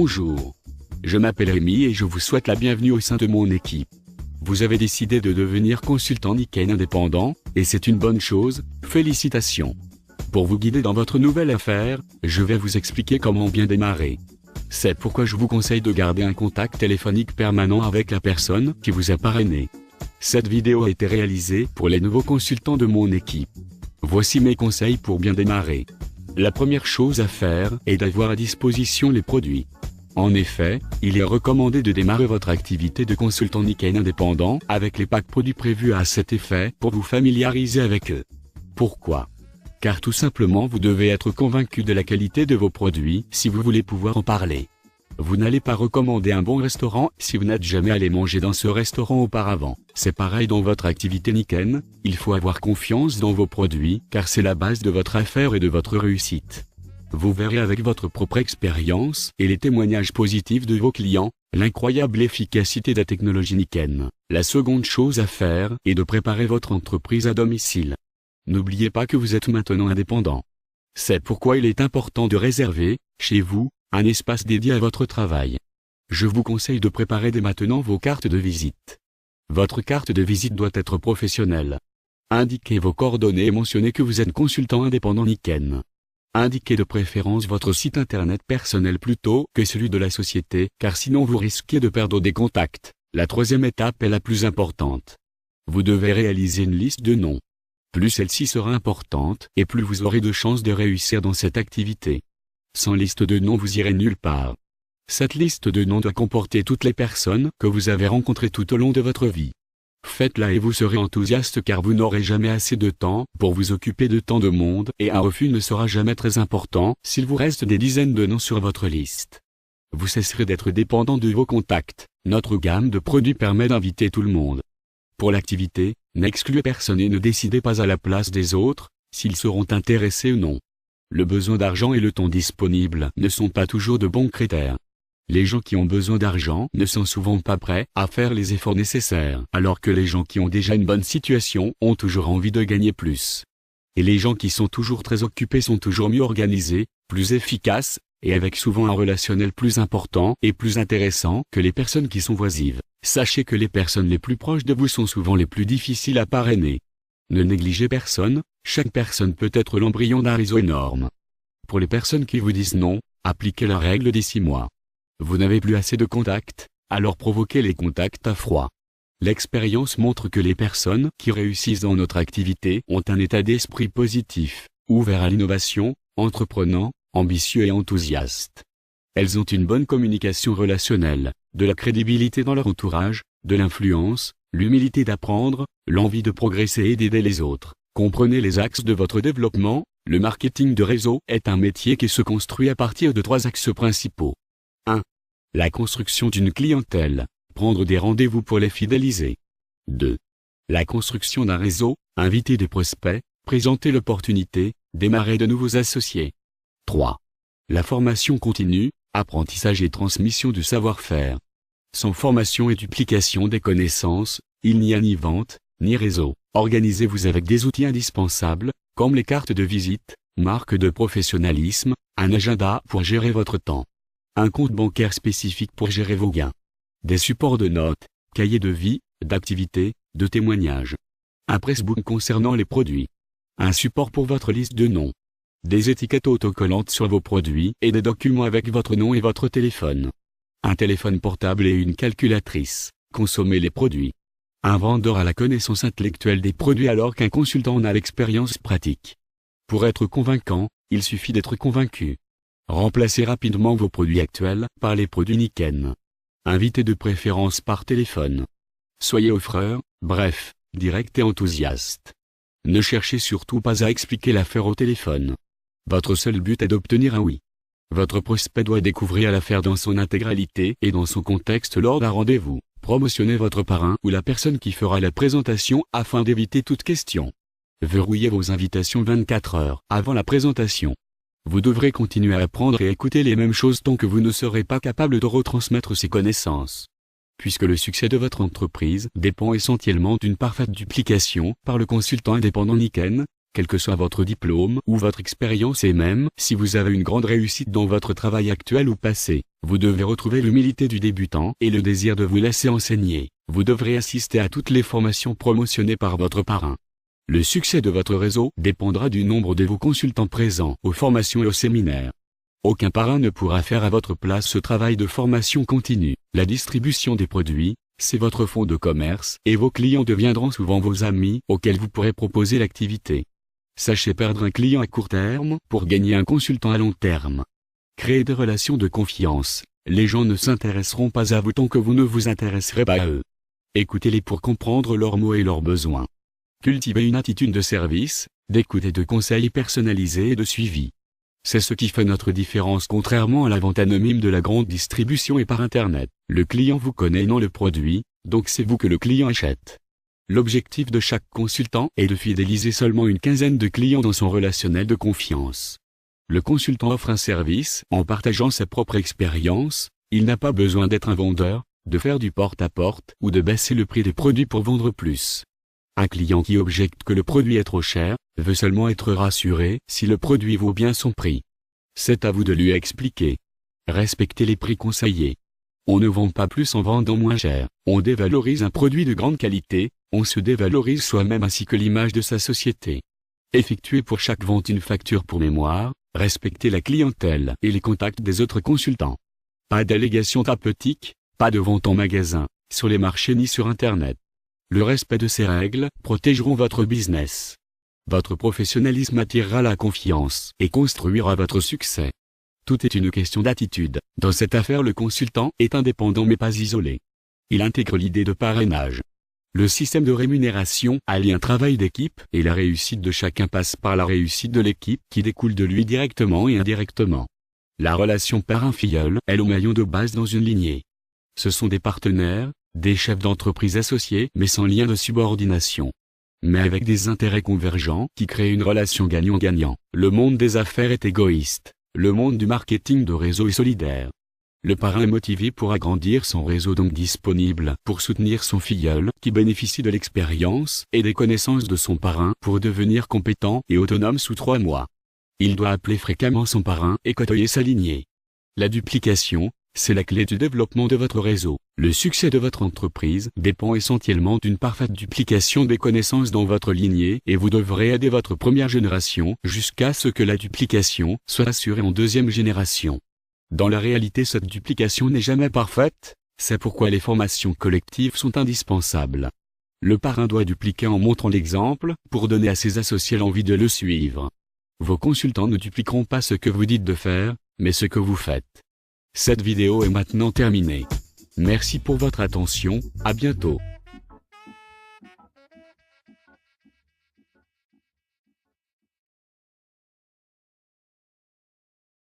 Bonjour. Je m'appelle Rémi et je vous souhaite la bienvenue au sein de mon équipe. Vous avez décidé de devenir consultant Nikken indépendant, et c'est une bonne chose, félicitations. Pour vous guider dans votre nouvelle affaire, je vais vous expliquer comment bien démarrer. C'est pourquoi je vous conseille de garder un contact téléphonique permanent avec la personne qui vous a parrainé. Cette vidéo a été réalisée pour les nouveaux consultants de mon équipe. Voici mes conseils pour bien démarrer. La première chose à faire est d'avoir à disposition les produits. En effet, il est recommandé de démarrer votre activité de consultant Nikken indépendant avec les packs produits prévus à cet effet pour vous familiariser avec eux. Pourquoi ? Car tout simplement vous devez être convaincu de la qualité de vos produits si vous voulez pouvoir en parler. Vous n'allez pas recommander un bon restaurant si vous n'êtes jamais allé manger dans ce restaurant auparavant. C'est pareil dans votre activité Nikken, il faut avoir confiance dans vos produits car c'est la base de votre affaire et de votre réussite. Vous verrez avec votre propre expérience et les témoignages positifs de vos clients, l'incroyable efficacité de la technologie Nikken. La seconde chose à faire est de préparer votre entreprise à domicile. N'oubliez pas que vous êtes maintenant indépendant. C'est pourquoi il est important de réserver, chez vous, un espace dédié à votre travail. Je vous conseille de préparer dès maintenant vos cartes de visite. Votre carte de visite doit être professionnelle. Indiquez vos coordonnées et mentionnez que vous êtes consultant indépendant Nikken. Indiquez de préférence votre site internet personnel plutôt que celui de la société, car sinon vous risquez de perdre des contacts. La troisième étape est la plus importante. Vous devez réaliser une liste de noms. Plus celle-ci sera importante, et plus vous aurez de chances de réussir dans cette activité. Sans liste de noms vous irez nulle part. Cette liste de noms doit comporter toutes les personnes que vous avez rencontrées tout au long de votre vie. Faites-la et vous serez enthousiaste car vous n'aurez jamais assez de temps pour vous occuper de tant de monde et un refus ne sera jamais très important s'il vous reste des dizaines de noms sur votre liste. Vous cesserez d'être dépendant de vos contacts. Notre gamme de produits permet d'inviter tout le monde. Pour l'activité, n'excluez personne et ne décidez pas à la place des autres, s'ils seront intéressés ou non. Le besoin d'argent et le temps disponible ne sont pas toujours de bons critères. Les gens qui ont besoin d'argent ne sont souvent pas prêts à faire les efforts nécessaires, alors que les gens qui ont déjà une bonne situation ont toujours envie de gagner plus. Et les gens qui sont toujours très occupés sont toujours mieux organisés, plus efficaces, et avec souvent un relationnel plus important et plus intéressant que les personnes qui sont oisives. Sachez que les personnes les plus proches de vous sont souvent les plus difficiles à parrainer. Ne négligez personne, chaque personne peut être l'embryon d'un réseau énorme. Pour les personnes qui vous disent non, appliquez la règle des 6 mois. Vous n'avez plus assez de contacts, alors provoquez les contacts à froid. L'expérience montre que les personnes qui réussissent dans notre activité ont un état d'esprit positif, ouvert à l'innovation, entreprenant, ambitieux et enthousiaste. Elles ont une bonne communication relationnelle, de la crédibilité dans leur entourage, de l'influence, l'humilité d'apprendre, l'envie de progresser et d'aider les autres. Comprenez les axes de votre développement. Le marketing de réseau est un métier qui se construit à partir de 3 axes principaux. 1. La construction d'une clientèle, prendre des rendez-vous pour les fidéliser. 2. La construction d'un réseau, inviter des prospects, présenter l'opportunité, démarrer de nouveaux associés. 3. La formation continue, apprentissage et transmission du savoir-faire. Sans formation et duplication des connaissances, il n'y a ni vente, ni réseau. Organisez-vous avec des outils indispensables, comme les cartes de visite, marques de professionnalisme, un agenda pour gérer votre temps. Un compte bancaire spécifique pour gérer vos gains. Des supports de notes, cahiers de vie, d'activités, de témoignages. Un pressbook concernant les produits. Un support pour votre liste de noms. Des étiquettes autocollantes sur vos produits et des documents avec votre nom et votre téléphone. Un téléphone portable et une calculatrice. Consommez les produits. Un vendeur a la connaissance intellectuelle des produits alors qu'un consultant en a l'expérience pratique. Pour être convaincant, il suffit d'être convaincu. Remplacez rapidement vos produits actuels par les produits Nikken. Invitez de préférence par téléphone. Soyez offreur, bref, direct et enthousiaste. Ne cherchez surtout pas à expliquer l'affaire au téléphone. Votre seul but est d'obtenir un oui. Votre prospect doit découvrir l'affaire dans son intégralité et dans son contexte lors d'un rendez-vous. Promotionnez votre parrain ou la personne qui fera la présentation afin d'éviter toute question. Verrouillez vos invitations 24 heures avant la présentation. Vous devrez continuer à apprendre et écouter les mêmes choses tant que vous ne serez pas capable de retransmettre ces connaissances. Puisque le succès de votre entreprise dépend essentiellement d'une parfaite duplication par le consultant indépendant Nikken, quel que soit votre diplôme ou votre expérience et même si vous avez une grande réussite dans votre travail actuel ou passé, vous devez retrouver l'humilité du débutant et le désir de vous laisser enseigner. Vous devrez assister à toutes les formations promotionnées par votre parrain. Le succès de votre réseau dépendra du nombre de vos consultants présents aux formations et aux séminaires. Aucun parrain ne pourra faire à votre place ce travail de formation continue. La distribution des produits, c'est votre fonds de commerce et vos clients deviendront souvent vos amis auxquels vous pourrez proposer l'activité. Sachez perdre un client à court terme pour gagner un consultant à long terme. Créez des relations de confiance. Les gens ne s'intéresseront pas à vous tant que vous ne vous intéresserez pas à eux. Écoutez-les pour comprendre leurs mots et leurs besoins. Cultivez une attitude de service, d'écoute et de conseils personnalisés et de suivi. C'est ce qui fait notre différence contrairement à la vente anonyme de la grande distribution et par Internet. Le client vous connaît et non le produit, donc c'est vous que le client achète. L'objectif de chaque consultant est de fidéliser seulement une quinzaine de clients dans son relationnel de confiance. Le consultant offre un service en partageant sa propre expérience, il n'a pas besoin d'être un vendeur, de faire du porte-à-porte ou de baisser le prix des produits pour vendre plus. Un client qui objecte que le produit est trop cher, veut seulement être rassuré si le produit vaut bien son prix. C'est à vous de lui expliquer. Respectez les prix conseillés. On ne vend pas plus en vendant moins cher, on dévalorise un produit de grande qualité, on se dévalorise soi-même ainsi que l'image de sa société. Effectuez pour chaque vente une facture pour mémoire, respectez la clientèle et les contacts des autres consultants. Pas d'allégations thérapeutiques, pas de vente en magasin, sur les marchés ni sur Internet. Le respect de ces règles protégeront votre business. Votre professionnalisme attirera la confiance et construira votre succès. Tout est une question d'attitude. Dans cette affaire, le consultant est indépendant mais pas isolé. Il intègre l'idée de parrainage. Le système de rémunération allie un travail d'équipe et la réussite de chacun passe par la réussite de l'équipe qui découle de lui directement et indirectement. La relation parrain-filleul est le maillon de base dans une lignée. Ce sont des partenaires, des chefs d'entreprise associés mais sans lien de subordination. Mais avec des intérêts convergents qui créent une relation gagnant-gagnant. Le monde des affaires est égoïste. Le monde du marketing de réseau est solidaire. Le parrain est motivé pour agrandir son réseau donc disponible pour soutenir son filleul qui bénéficie de l'expérience et des connaissances de son parrain pour devenir compétent et autonome sous 3 mois. Il doit appeler fréquemment son parrain et côtoyer sa lignée. La duplication, c'est la clé du développement de votre réseau. Le succès de votre entreprise dépend essentiellement d'une parfaite duplication des connaissances dans votre lignée et vous devrez aider votre première génération jusqu'à ce que la duplication soit assurée en deuxième génération. Dans la réalité, cette duplication n'est jamais parfaite, c'est pourquoi les formations collectives sont indispensables. Le parrain doit dupliquer en montrant l'exemple pour donner à ses associés l'envie de le suivre. Vos consultants ne dupliqueront pas ce que vous dites de faire, mais ce que vous faites. Cette vidéo est maintenant terminée. Merci pour votre attention, à bientôt.